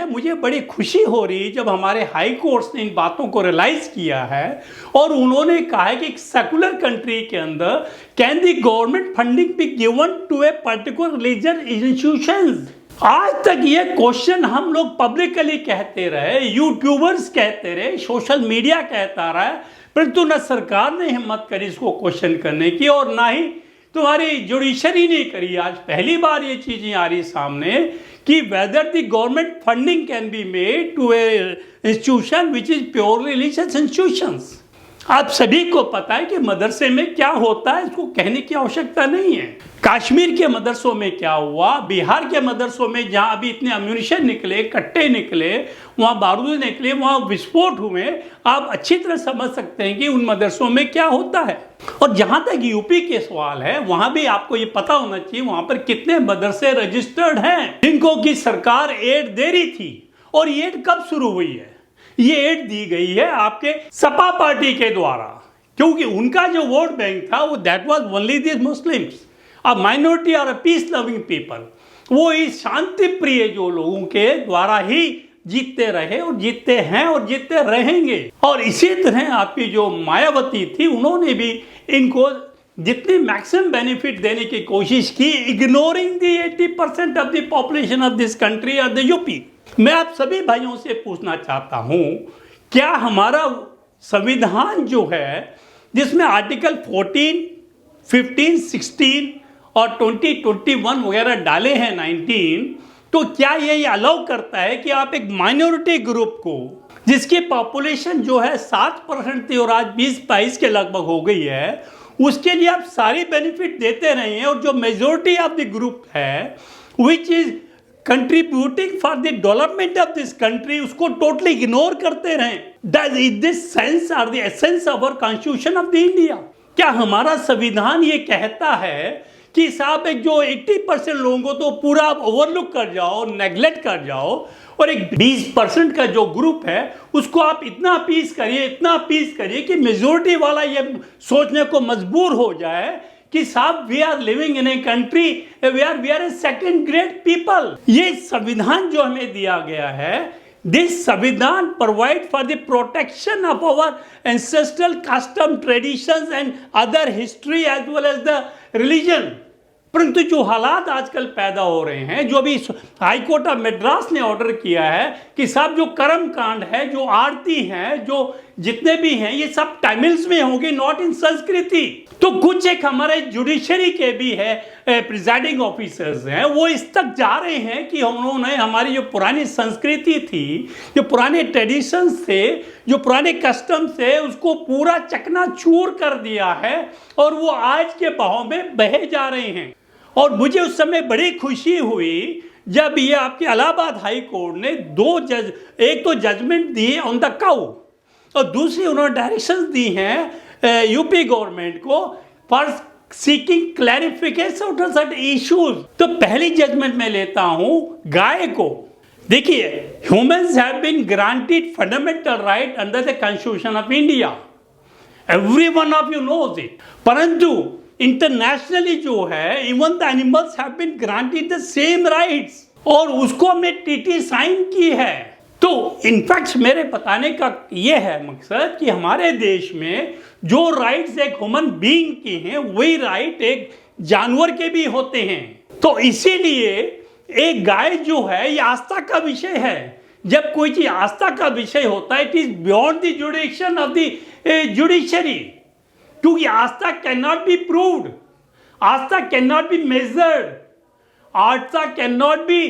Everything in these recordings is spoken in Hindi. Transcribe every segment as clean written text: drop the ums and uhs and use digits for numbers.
मुझे बड़ी खुशी हो रही जब हमारे हाई कोर्ट्स ने इन बातों को रियलाइज किया है और उन्होंने कहा है कि एक सेकुलर कंट्री के अंदर can the government funding be given to a particular religious institutions. आज तक ये क्वेश्चन हम लोग पब्लिकली कहते रहे, यूट्यूबर्स कहते रहे, सोशल मीडिया कहता रहा, परंतु न सरकार ने हिम्मत करी इसको क्वेश्चन करने की और ना ही तुम्हारी जुडिशरी नहीं करी। आज पहली बार ये चीजें आ रही सामने कि whether the government funding can be made to a institution which is purely religious institutions. आप सभी को पता है कि मदरसे में क्या होता है, इसको कहने की आवश्यकता नहीं है। कश्मीर के मदरसों में क्या हुआ, बिहार के मदरसों में जहां अभी इतने अम्यूनिशन निकले, कट्टे निकले, वहां बारूद निकले, वहां विस्फोट हुए, आप अच्छी तरह समझ सकते हैं कि उन मदरसों में क्या होता है। और जहां तक यूपी के सवाल है, वहां भी आपको ये पता होना चाहिए वहां पर कितने मदरसे रजिस्टर्ड हैं जिनको की सरकार एड दे रही थी। और ये एड कब शुरू हुई है? ये एड दी गई है आपके सपा पार्टी के द्वारा, क्योंकि उनका जो वोट बैंक था वो that was only this Muslims, a minority और अ पीस लविंग पीपल। वो इस शांति प्रिय जो लोगों के द्वारा ही जीतते रहे और जीतते हैं और जीतते रहेंगे। और इसी तरह आपकी जो मायावती थी, उन्होंने भी इनको जितनी मैक्सिमम बेनिफिट देने की कोशिश की, ignoring the 80% of the population of this country और द यूपी। मैं आप सभी भाइयों से पूछना चाहता हूं, क्या हमारा संविधान जो है जिसमें आर्टिकल 14, 15, 16 और 20, 21 वगैरह डाले हैं 19, तो क्या ये अलाउ करता है कि आप एक माइनॉरिटी ग्रुप को जिसकी पॉपुलेशन जो है 7% थी और आज 20-22 के लगभग हो गई है, उसके लिए आप सारी बेनिफिट देते रहे हैं, और जो मेजोरिटी ऑफ द ग्रुप है which is contributing for the development of this country, उसको टोटली इग्नोर करते रहे। Does this sense or the essence of our constitution of the India? क्या हमारा संविधान ये कहता है कि साहब एक जो 80% लोगों को तो पूरा आप ओवरलुक कर जाओ, नेग्लेक्ट कर जाओ, और एक 20% का जो ग्रुप है उसको आप इतना अपीस करिए कि मेजोरिटी वाला ये सोचने को मजबूर हो जाए कि साहब we are living in a country, we are a second grade people. ये संविधान जो हमें दिया गया है, दिस संविधान provide for the protection of our ancestral custom, traditions and other history as well as the religion. परंतु जो हालात आजकल पैदा हो रहे हैं, जो अभी हाई कोर्ट ऑफ मद्रास ने ऑर्डर किया है कि साहब जो कर्म कांड है, जो आरती है, जो जितने भी हैं, ये सब तमिल्स में होंगे, नॉट इन संस्कृति। तो कुछ एक हमारे जुडिशरी के भी है प्रिजाइडिंग ऑफिसर्स हैं, वो इस तक जा रहे हैं कि उन्होंने हमारी जो पुरानी संस्कृति थी, जो पुराने ट्रेडिशंस थे, जो पुराने कस्टम्स थे, उसको पूरा चकनाचूर कर दिया है और वो आज के बहाव में बहे जा रहे हैं। और मुझे उस समय बड़ी खुशी हुई जब ये आपके इलाहाबाद हाई कोर्ट ने एक तो जजमेंट दी ऑन द काउ और दूसरी उन्होंने डायरेक्शंस दी हैं यूपी गवर्नमेंट को for seeking clarification of certain issues. तो पहली जजमेंट में लेता हूं गाय को। देखिए, humans have been granted fundamental right under the constitution of India, every one of you knows it. परंतु इंटरनेशनली जो है, even the animals have been granted the same rights, और उसको हमने टीटी साइन की है। तो इनफैक्ट मेरे बताने का ये है मकसद कि हमारे देश में जो राइट्स एक ह्यूमन बीइंग के हैं, वही राइट एक जानवर के भी होते हैं। तो इसीलिए एक गाय जो है ये आस्था का विषय है। जब कोई चीज आस्था का विषय होता है, it is beyond the jurisdiction of the judiciary, क्योंकि aastha can not be proved, aastha can not be measured, aastha can not be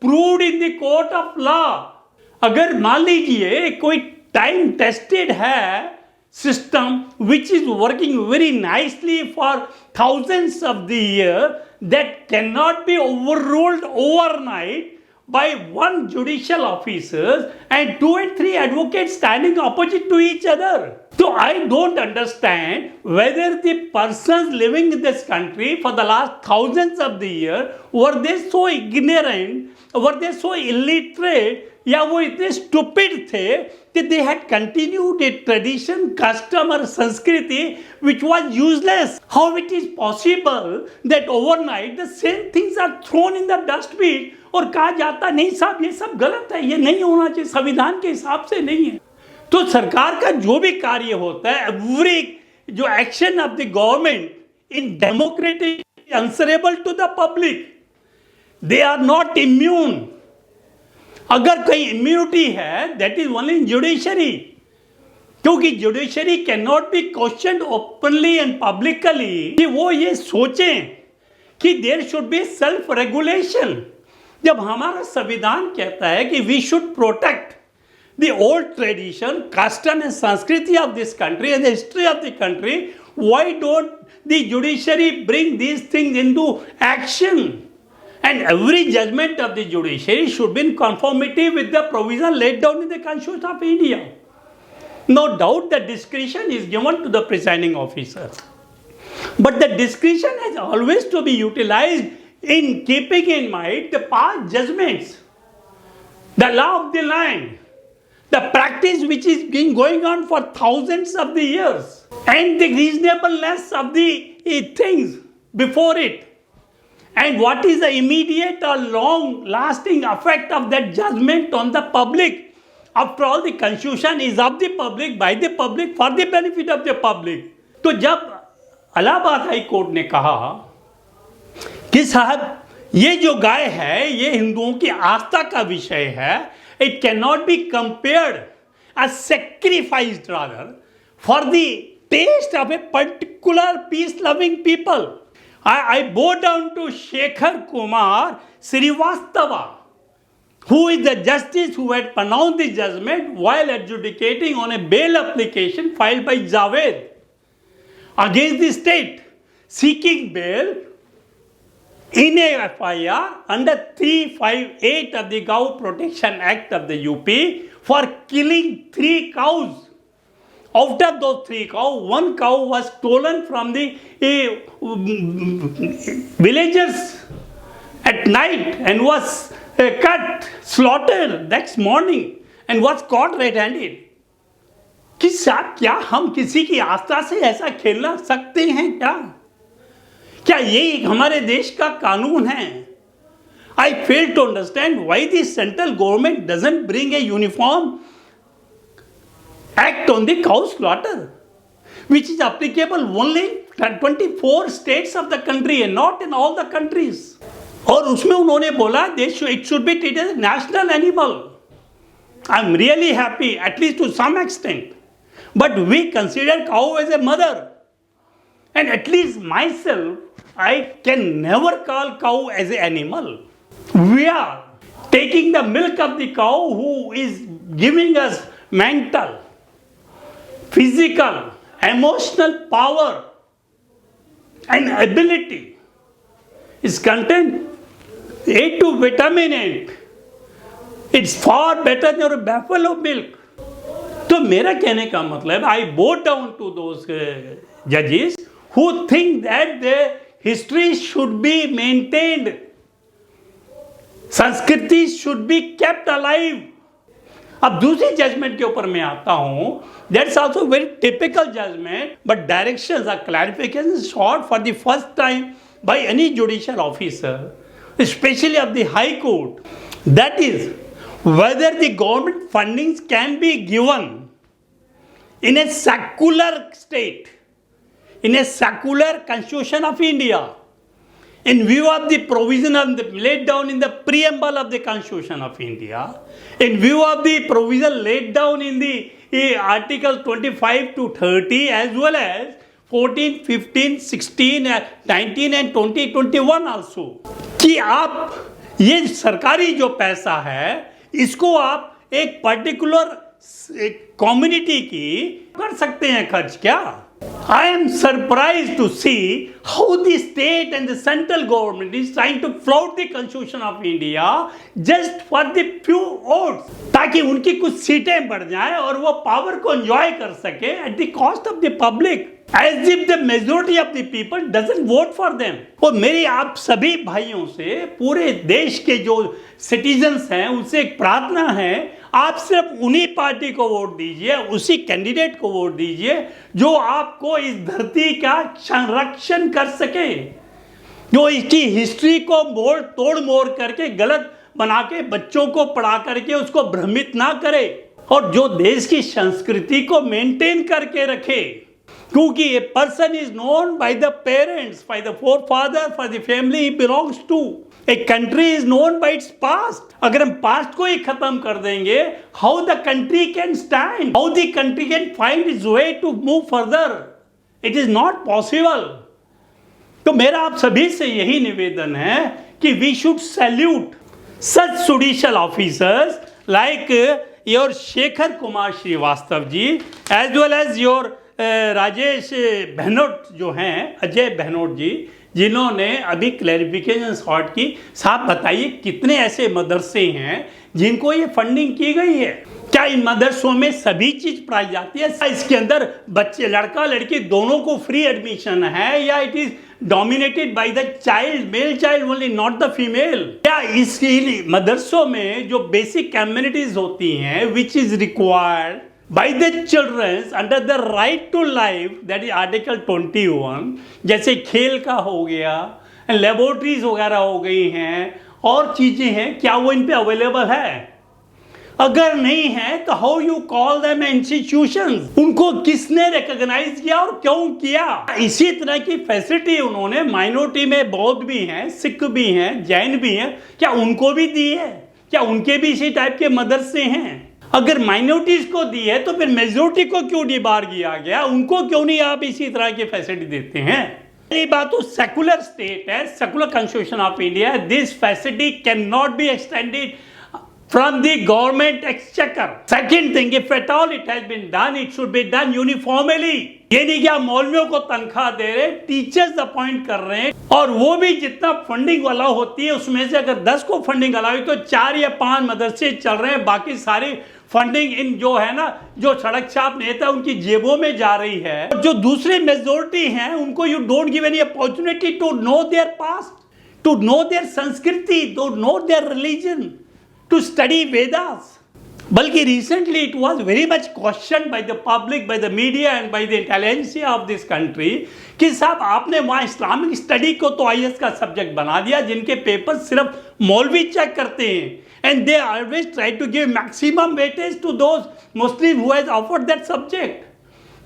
proved in the court of law. अगर मान लीजिए कोई टाइम टेस्टेड है system which is working very nicely for thousands of the year, that cannot be overruled overnight by one judicial officers and 2 and 3 advocates standing opposite to each other. So I don't understand whether the persons living in this country for the last thousands of the years were they so ignorant, were they so illiterate, या वो इतने stupid थे that they had continued a tradition, custom or संस्कृति which was useless. How it is possible that overnight the same things are thrown in the dustbin और कहा जाता नहीं साहब ये सब गलत है, ये नहीं होना चाहिए, संविधान के हिसाब से नहीं है। तो सरकार का जो भी कार्य होता है, एवरी जो action of the government in democratic answerable to the public, they are not immune. अगर कहीं इम्यूनिटी है that is only in judiciary, क्योंकि judiciary can not be question openly and publicly कि वो ये सोचें कि there should be self regulation. जब हमारा संविधान कहता है कि we should protect the old tradition, custom and Sanskriti of this country and the history of the country, why don't the judiciary bring these things into action? And every judgment of the judiciary should be in conformity with the provision laid down in the Constitution of India. No doubt the discretion is given to the presiding officer. But the discretion has always to be utilized in keeping in mind the past judgments, the law of the land, the practice which is been going on for thousands of the years, and the reasonableness of the things before it, and what is the immediate or long lasting effect of that judgment on the public. After all, the constitution is of the public, by the public, for the benefit of the public. तो जब इलाहाबाद हाई कोर्ट ने कहा कि साहब ये जो गाय है ये हिंदुओं की आस्था का विषय है, it cannot be compared as sacrificed rather for the taste of a particular peace-loving people. I bow down to Shekhar Kumar Srivastava, who is the justice who had pronounced the judgment while adjudicating on a bail application filed by Javed against the state, seeking bail in a FIR under 358 of the Gau Protection Act of the UP for killing 3 cows. Out of those 3 cows, 1 cow was stolen from the villagers at night and was cut, slaughtered next morning and was caught red-handed. कि साहब क्या हम किसी की आस्था से ऐसा खेलना सकते हैं क्या? क्या ये हमारे देश का कानून है? I fail to understand why the central government doesn't bring a uniform act on the cow slaughter, which is applicable only in 24 states of the country and not in all the countries. और उसमें उन्होंने बोला it should be treated as a national animal. I'm really happy, at least to some extent. But we consider cow as a mother. And at least myself, I can never call cow as an animal. We are taking the milk of the cow who is giving us mental, physical, emotional power and ability. Is content A2 vitamin 8. It's far better than your buffalo milk. तो मेरा कहने का मतलब I bow down to those judges who think that the history should be maintained, संस्कृति should be kept alive. अब दूसरी जजमेंट के ऊपर मैं आता हूं. That's also very typical judgment, but directions or clarifications sought for the first time by any judicial officer, especially of the High Court. That is, whether the government fundings can be given in a secular state, in a secular constitution of India, in view of the provision of the, laid down in the preamble of the Constitution of India, in view of the provision laid down in the Article 25 to 30, as well as 14, 15, 16, 19 and 20, 21 also, कि आप ये सरकारी जो पैसा है इसको आप एक पर्टिकुलर कम्युनिटी की कर सकते हैं खर्च क्या? I am surprised to see how the state and the central government is trying to flout the constitution of India just for the few votes, ताकि उनकी कुछ सीटें बढ़ जाएं और वो पावर को एंजॉय कर सके at the cost of the public, as if the majority of the people doesn't vote for them. और मेरी आप सभी भाइयों से, पूरे देश के जो सिटीजन्स हैं, उनसे एक प्रार्थना है, आप सिर्फ उन्हीं पार्टी को वोट दीजिए, उसी कैंडिडेट को वोट दीजिए जो आपको इस धरती का संरक्षण कर सके, जो इसकी हिस्ट्री को तोड़ मोड़ करके गलत बना के बच्चों को पढ़ा करके उसको भ्रमित ना करे, और जो देश की संस्कृति को मेंटेन करके रखे। क्योंकि a person is known by the parents, by the forefather, for the family he belongs to. A country is known by its past. अगर हम पास्ट को ही खत्म कर देंगे, how the country can stand, how the country can find its way to move further? It is not possible. तो मेरा आप सभी से यही निवेदन है कि we should salute such judicial officers like your Shekhar Kumar Shrivastava ji, as well as your Rajesh Bahnot जो हैं, अजय बहनोट जी, जिन्होंने अभी क्लैरिफिकेशन सॉर्ट की। साहब बताइए कितने ऐसे मदरसे हैं जिनको ये फंडिंग की गई है? क्या इन मदरसों में सभी चीज पढ़ाई जाती है? इसके अंदर बच्चे, लड़का लड़की दोनों को फ्री एडमिशन है, या it is dominated by the child, male child only, not the female? क्या इस मदरसों में जो बेसिक कम्युनिटीज होती हैं which is required by the children under the right to life, that is article 21, जैसे खेल का हो गया, लेबोरेटरीज वगैरह हो गई हैं और चीजें हैं, क्या वो इन पे अवेलेबल है? अगर नहीं है तो how you call them institutions? उनको किसने रिकॉग्नाइज किया और क्यों किया? इसी तरह की फैसिलिटी उन्होंने माइनॉरिटी में बौद्ध भी हैं, सिख भी हैं, जैन भी हैं, क्या उनको भी दी है? क्या उनके भी इसी टाइप के मदरसे हैं? अगर माइनॉरिटीज को दी है तो फिर मेजोरिटी को क्यों डिबार किया गया? उनको क्यों नहीं आप इसी तरह की फैसिलिटी देते हैं? ये बात तो सेकुलर स्टेट है, secular constitution of India, this facility can not be extended from the government exchequer. Second thing, if at all it has been done, it should be done uniformly. ये नहीं कि आप मौलवियों को तनख्वाह दे रहे, टीचर्स अपॉइंट कर रहे हैं, और वो भी जितना फंडिंग वाला होती है उसमें से अगर 10 को फंडिंग अलाउ तो 4 या 5 मदरसे चल रहे हैं, बाकी सारी फंडिंग इन जो है ना, जो सड़क छाप नेता उनकी जेबों में जा रही है। जो दूसरी मेजोरिटी हैं उनको you don't give any opportunity to know their past, to know their sanskriti, to know their religion, to study Vedas. बल्कि recently it was very much questioned by the public, by the media and by the intelligentsia of this country कि साहब आपने वहाँ इस्लामिक स्टडी को तो IAS का सब्जेक्ट बना दिया, जिनके पेपर सिर्फ मौलवी चेक करते हैं, and they always try to give maximum weightage to those Muslim who has offered that subject.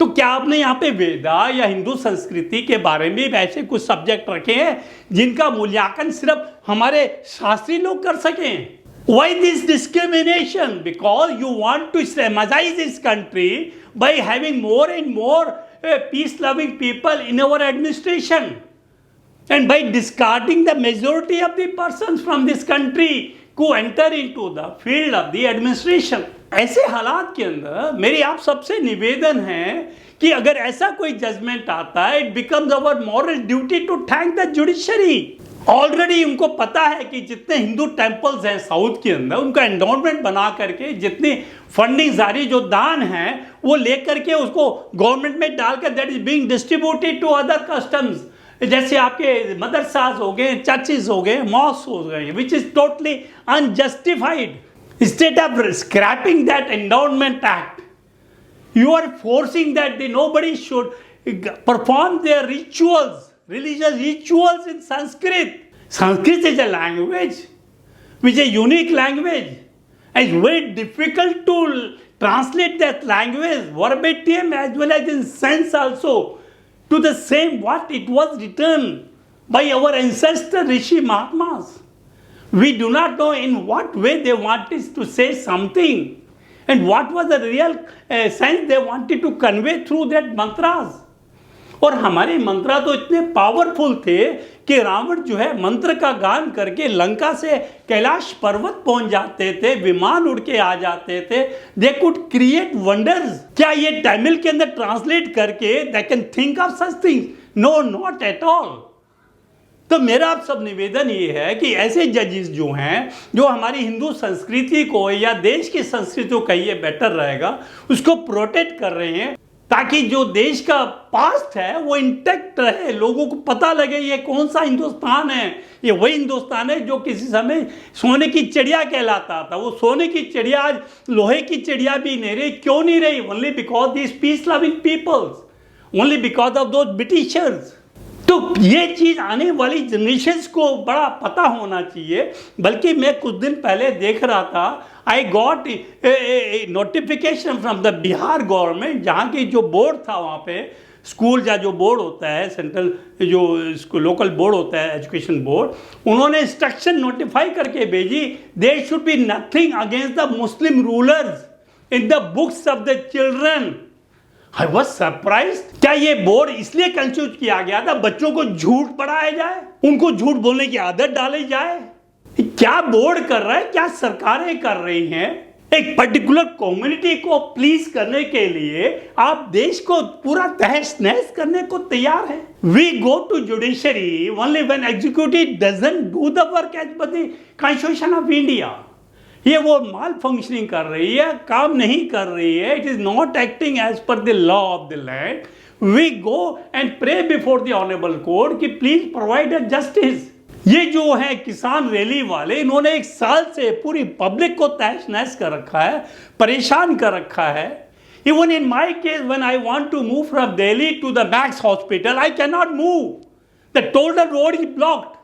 तो क्या आपने यहाँ पे वेदा या हिंदू संस्कृति के बारे में ऐसे कुछ सब्जेक्ट रखे हैं जिनका मूल्यांकन सिर्फ हमारे शास्त्री लोग कर सकें? Why this discrimination? Because you want to Islamize this country by having more and more peace-loving people in our administration, and by discarding the majority of the persons from this country who enter into the field of the administration. ऐसे हालात के अंदर मेरी आप सबसे निवेदन है कि अगर ऐसा कोई जजमेंट आता है, it becomes our moral duty to thank the judiciary. Already उनको पता है कि जितने हिंदू टेम्पल्स हैं साउथ के अंदर, उनका एंडोमेंट बना करके जितनी फंडिंग जारी जो दान है वो लेकर के उसको गवर्नमेंट में डालकर that is being distributed to other customs, जैसे आपके मदरसाज हो गए, चर्चेज हो गए, मॉस्क हो गए, which is totally unjustified. Instead of scrapping that endowment act, you are forcing that nobody should perform their rituals, religious rituals in Sanskrit. Sanskrit is a language which is a unique language. It's very difficult to translate that language verbatim as well as in sense also to the same what it was written by our ancestor Rishi Mahatmas. We do not know in what way they wanted to say something and what was the real sense they wanted to convey through that mantras. और हमारे मंत्रा तो इतने पावरफुल थे कि रावण जो है मंत्र का गान करके लंका से कैलाश पर्वत पहुंच जाते थे, विमान उड़ के आ जाते थे। They could create wonders. क्या ये तमिल के अंदर ट्रांसलेट करके they can think of such things? No, not at all. तो मेरा आप सब निवेदन ये है कि ऐसे जजेस जो हैं, जो हमारी हिंदू संस्कृति को या देश की संस्कृति को कहिए बेटर रहेगा, उसको प्रोटेक्ट कर रहे हैं, ताकि जो देश का पास्ट है वो इंटैक्ट रहे, लोगों को पता लगे ये कौन सा हिंदुस्तान है। ये वही हिंदुस्तान है जो किसी समय सोने की चिड़िया कहलाता था। वो सोने की चिड़िया आज लोहे की चिड़िया भी नहीं रही। क्यों नहीं रही? Only because this peace loving peoples, only because of those Britishers. तो ये चीज आने वाली जनरेशंस को बड़ा पता होना चाहिए। बल्कि मैं कुछ दिन पहले देख रहा था, I got a notification from the Bihar government, जहाँ की जो बोर्ड था वहाँ पे स्कूल का जो बोर्ड होता है, सेंट्रल जो लोकल बोर्ड होता है एजुकेशन बोर्ड, उन्होंने इंस्ट्रक्शन नोटिफाई करके भेजी, there should be nothing against the Muslim rulers in the books of the children. I was surprised। क्या ये बोर्ड इसलिए कंफ्यूज किया गया था बच्चों को झूठ पढ़ाया जाए, उनको झूठ बोलने की आदत डाली जाए? क्या बोर्ड कर रहा है, क्या सरकारें कर रही हैं? एक पर्टिकुलर कम्युनिटी को प्लीज करने के लिए आप देश को पूरा तहस नहस करने को तैयार है। We go to judiciary only when executive doesn't do the work as per the constitution of India. ये वो माल फंक्शनिंग कर रही है, काम नहीं कर रही है। It is not acting as per the law of the land. We go and pray before the honourable court कि प्लीज प्रोवाइड अ जस्टिस। ये जो है किसान रैली वाले, इन्होंने एक साल से पूरी पब्लिक को तहस नहस कर रखा है, परेशान कर रखा है। Even in my case when I want to move from Delhi to the Max hospital, I can not move. The total road is blocked.